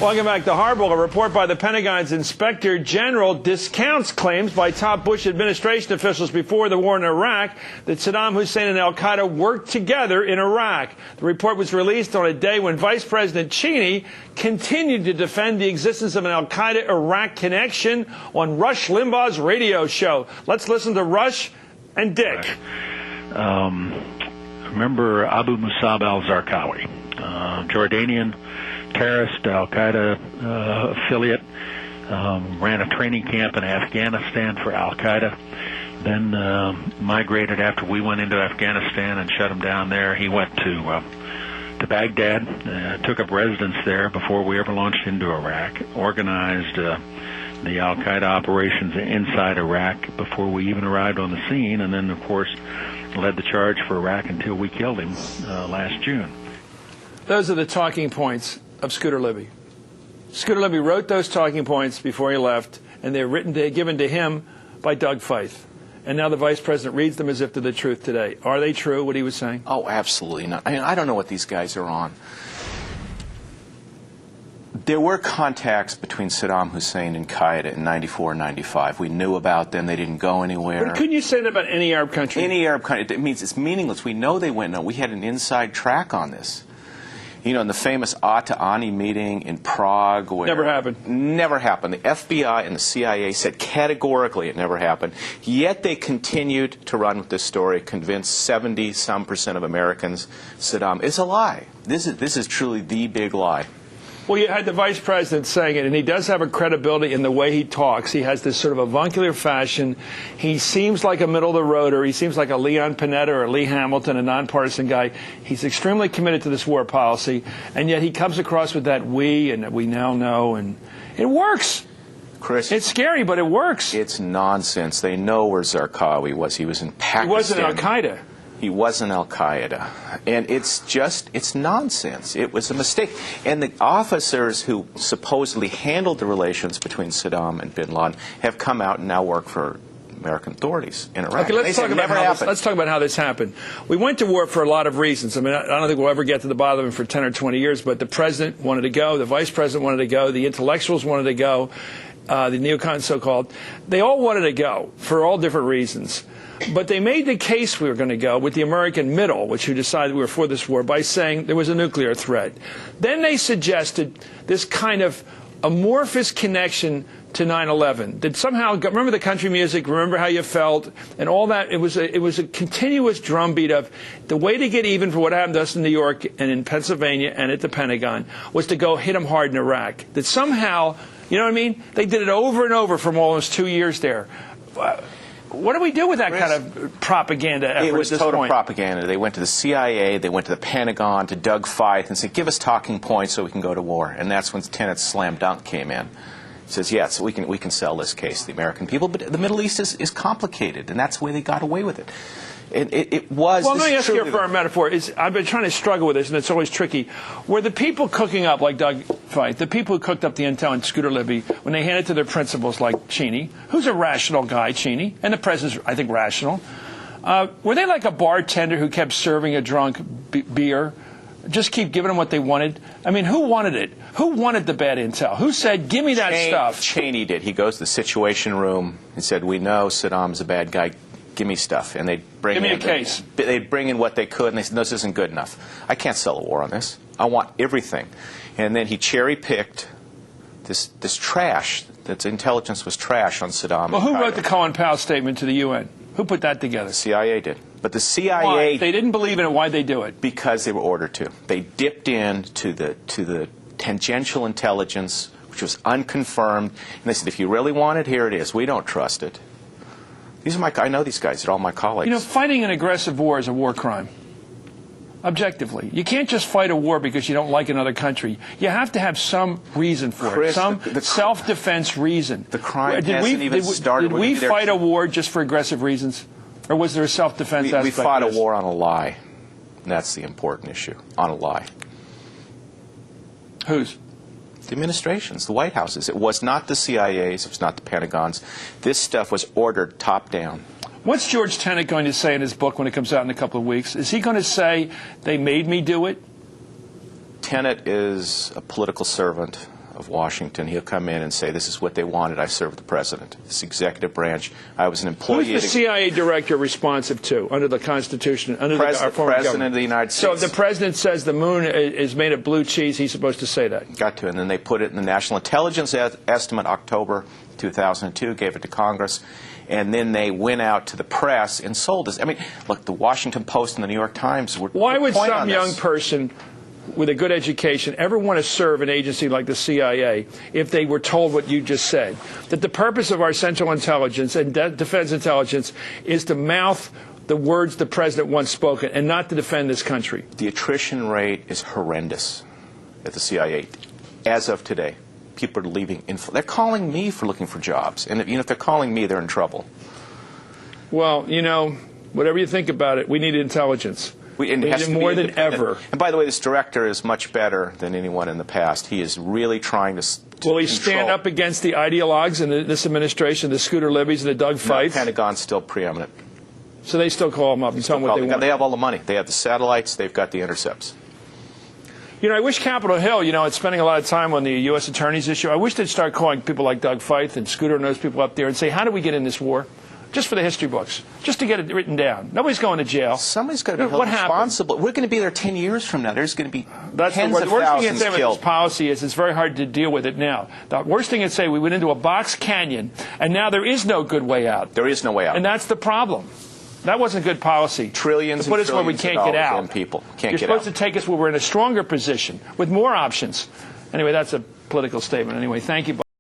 Welcome back to Hardball. A report by the Pentagon's Inspector General discounts claims by top Bush administration officials before the war in Iraq that Saddam Hussein and al-Qaeda worked together in Iraq. The report was released on a day when Vice President Cheney continued to defend the existence of an al-Qaeda-Iraq connection on Rush Limbaugh's radio show. Let's listen to Rush and Dick. Remember Abu Musab al-Zarqawi, Jordanian terrorist, al-Qaeda affiliate, ran a training camp in Afghanistan for al-Qaeda, then migrated after we went into Afghanistan and shut him down there. He went to Baghdad, took up residence there before we ever launched into Iraq, organized the al-Qaeda operations inside Iraq before we even arrived on the scene, and then, of course, led the charge for Iraq until we killed him last June. Those are the talking points of Scooter Libby. Scooter Libby wrote those talking points before he left, and they're given to him by Doug Feith. And now the vice president reads them as if they're the truth today. Are they true, what he was saying? Oh, absolutely not. I mean, I don't know what these guys are on. There were contacts between Saddam Hussein and Qaeda in 94 and 95. We knew about them. They didn't go anywhere. But couldn't you say that about any Arab country? Any Arab country. It means it's meaningless. We know they went. No, we had an inside track on this. You know, in the famous Ata-Ani meeting in Prague. Where never happened. Never happened. The FBI and the CIA said categorically it never happened. Yet they continued to run with this story, convinced 70-some% of Americans Saddam is a lie. This is truly the big lie. Well, you had the vice president saying it, and he does have a credibility in the way he talks. He has this sort of avuncular fashion. He seems like a middle-of-the-roader. He seems like a Leon Panetta or Lee Hamilton, a nonpartisan guy. He's extremely committed to this war policy, and yet he comes across with that we and that we now know, and it works. Chris, it's scary, but it works. It's nonsense. They know where Zarqawi was. He was in Pakistan. He wasn't al-Qaeda. He wasn't al-Qaeda. And it's nonsense. It was a mistake. And the officers who supposedly handled the relations between Saddam and bin Laden have come out and now work for American authorities in Iraq. Okay, let's talk about how this happened. We went to war for a lot of reasons. I mean, I don't think we'll ever get to the bottom of it for 10 or 20 years, but the president wanted to go, the vice president wanted to go, the intellectuals wanted to go, the neocons so-called. They all wanted to go for all different reasons. But they made the case we were going to go with the American middle, which who decided we were for this war, by saying there was a nuclear threat. Then they suggested this kind of amorphous connection to 9/11 that somehow, remember the country music, remember how you felt, and all that. It was a continuous drumbeat of the way to get even for what happened to us in New York and in Pennsylvania and at the Pentagon was to go hit them hard in Iraq. That somehow, you know what I mean? They did it over and over for almost 2 years there. What do we do with that kind of propaganda effort? It was at this total point? propaganda. They went to the CIA, they went to the Pentagon, to Doug Feith, and said, give us talking points so we can go to war. And that's when Tenet's slam dunk came in. He says, yeah, so we can sell this case to the American people. But the Middle East is complicated, and that's the way they got away with it. It was... Well, let me ask you for a metaphor. I've been trying to struggle with this, and it's always tricky. Were the people cooking up, like Doug Feith, the people who cooked up the intel and Scooter Libby, when they handed it to their principals, like Cheney, who's a rational guy, Cheney, and the president's, I think, rational, were they like a bartender who kept serving a drunk beer, just keep giving them what they wanted? I mean, who wanted it? Who wanted the bad intel? Who said, give me that stuff? Cheney did. He goes to the Situation Room and said, we know Saddam's a bad guy. Give me stuff, and they'd bring Give me a case. They'd bring in what they could, and they said, no, this isn't good enough. I can't sell a war on this. I want everything. And then he cherry-picked this trash, that intelligence was trash on Saddam. Well, who wrote the Cohen-Powell statement to the UN? Who put that together? The CIA did. But the CIA... Why? They didn't believe in it. Why'd they do it? Because they were ordered to. They dipped into the tangential intelligence, which was unconfirmed, and they said, if you really want it, here it is. We don't trust it. I know these guys. They're all my colleagues. You know, fighting an aggressive war is a war crime. Objectively. You can't just fight a war because you don't like another country. You have to have some reason for it, some self-defense reason. The crime hasn't even started. Did we fight a war just for aggressive reasons? Or was there a self-defense aspect? We fought a war on a lie. And that's the important issue, on a lie. Whose? The administrations, the White Houses. It was not the CIAs, it was not the Pentagons. This stuff was ordered top down. What's George Tenet going to say in his book when it comes out in a couple of weeks? Is he going to say, they made me do it? Tenet is a political servant of Washington. He'll come in and say, this is what they wanted. I serve the president. This executive branch. I was an employee. Who's the CIA director responsive to under the Constitution, under the former President government? of the United So States. if the president says the moon is made of blue cheese, he's supposed to say that. Got to. And then they put it in the National Intelligence Estimate, October 2002, gave it to Congress. And then they went out to the press and sold this. I mean, look, the Washington Post and the New York Times were. Why would point some on young this. person with a good education ever want to serve an agency like the CIA if they were told what you just said? That the purpose of our Central Intelligence and Defense Intelligence is to mouth the words the president once spoken and not to defend this country. The attrition rate is horrendous at the CIA as of today. People are leaving. They're calling me for looking for jobs. And if they're calling me, they're in trouble. Well, whatever you think about it, we need intelligence. We need it more than ever. And by the way, this director is much better than anyone in the past. He is really trying to Will he stand up against the ideologues in this administration, the Scooter Libbies and the Doug Fights? The Pentagon's still preeminent. So they still call him up and tell him what they want. They have all the money. They have the satellites. They've got the intercepts. I wish Capitol Hill, it's spending a lot of time on the U.S. Attorney's issue. I wish they'd start calling people like Doug Feith and Scooter and those people up there and say, how did we get in this war? Just for the history books. Just to get it written down. Nobody's going to jail. Somebody's got to be held responsible. We're going to be there 10 years from now. There's going to be tens of thousands killed. The worst thing you'd say with this policy is it's very hard to deal with it now. The worst thing you'd say, we went into a box canyon, and now there is no good way out. There is no way out. And that's the problem. That wasn't good policy. Trillions to put and us where we can't get out. And people can't You're get out. supposed to take us where we're in a stronger position with more options. Anyway, that's a political statement. Anyway, thank you, Bob.